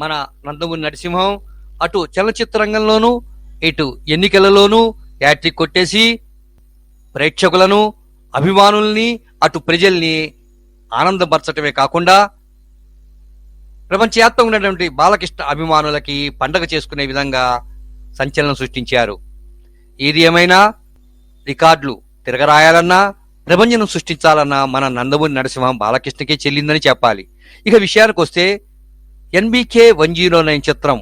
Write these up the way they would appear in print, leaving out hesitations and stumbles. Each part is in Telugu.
మన నందమూరి నరసింహం అటు చలనచిత్ర రంగంలోనూ ఇటు ఎన్నికలలోనూ హ్యాట్రిక్ కొట్టేసి ప్రేక్షకులను అభిమానుల్ని అటు ప్రజల్ని ఆనందపరచటమే కాకుండా ప్రపంచవ్యాప్తంగా ఉన్నటువంటి బాలకృష్ణ అభిమానులకి పండగ చేసుకునే విధంగా సంచలనం సృష్టించారు. ఏది ఏమైనా రికార్డులు తిరగరాయాలన్నా ప్రపంచం సృష్టించాలన్నా మన నందమూరి నరసింహం బాలకృష్ణకే చెల్లిందని చెప్పాలి. ఇక విషయానికి వస్తే ఎన్బికే 109 చిత్రం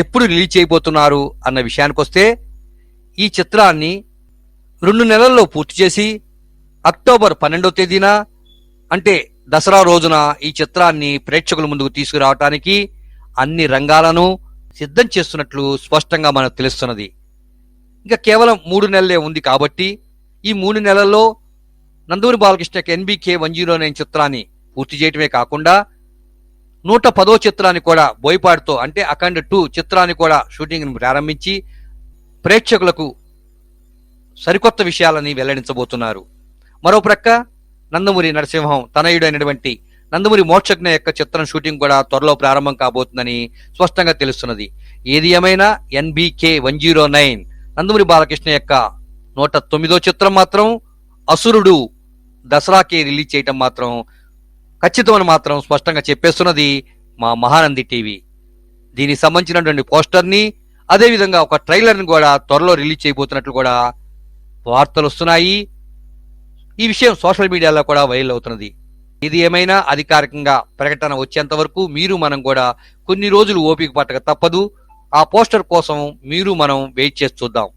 ఎప్పుడు రిలీజ్ చేయబోతున్నారు అన్న విషయానికి వస్తే ఈ చిత్రాన్ని 2 నెలల్లో పూర్తి చేసి అక్టోబర్ 12వ తేదీన అంటే దసరా రోజున ఈ చిత్రాన్ని ప్రేక్షకుల ముందుకు తీసుకురావటానికి అన్ని రంగాలను సిద్ధం చేస్తున్నట్లు స్పష్టంగా మనకు తెలుస్తున్నది. ఇంకా కేవలం 3 నెలలే ఉంది కాబట్టి ఈ 3 నెలల్లో నందమూరి బాలకృష్ణకి ఎన్బికే 109 చిత్రాన్ని పూర్తి చేయటమే కాకుండా 110వ చిత్రాన్ని కూడా బోయపాటితో అంటే అఖండ 2 చిత్రాన్ని కూడా షూటింగ్ ప్రారంభించి ప్రేక్షకులకు సరికొత్త విషయాలని వెల్లడించబోతున్నారు. మరో ప్రక్క నందమూరి నరసింహం తనయుడైనటువంటి నందమూరి మోక్షజ్ఞ యొక్క చిత్రం షూటింగ్ కూడా త్వరలో ప్రారంభం కాబోతుందని స్పష్టంగా తెలుస్తున్నది. ఏది ఏమైనా ఎన్బికే 109 నందమూరి బాలకృష్ణ యొక్క 109వ చిత్రం మాత్రం అసురుడు దసరాకి రిలీజ్ చేయటం మాత్రం ఖచ్చితమని మాత్రం స్పష్టంగా చెప్పేస్తున్నది మా మహానంది టీవీ. దీనికి సంబంధించినటువంటి పోస్టర్ని అదేవిధంగా ఒక ట్రైలర్ని కూడా త్వరలో రిలీజ్ చేయబోతున్నట్లు కూడా వార్తలు వస్తున్నాయి. ఈ విషయం సోషల్ మీడియాలో కూడా వైరల్ అవుతున్నది. ఇది ఏమైనా అధికారికంగా ప్రకటన వచ్చేంత వరకు మీరు మనం కూడా కొన్ని రోజులు ఓపిక పట్టక తప్పదు. ఆ పోస్టర్ కోసం మీరు మనం వెయిట్ చేసి చూద్దాం.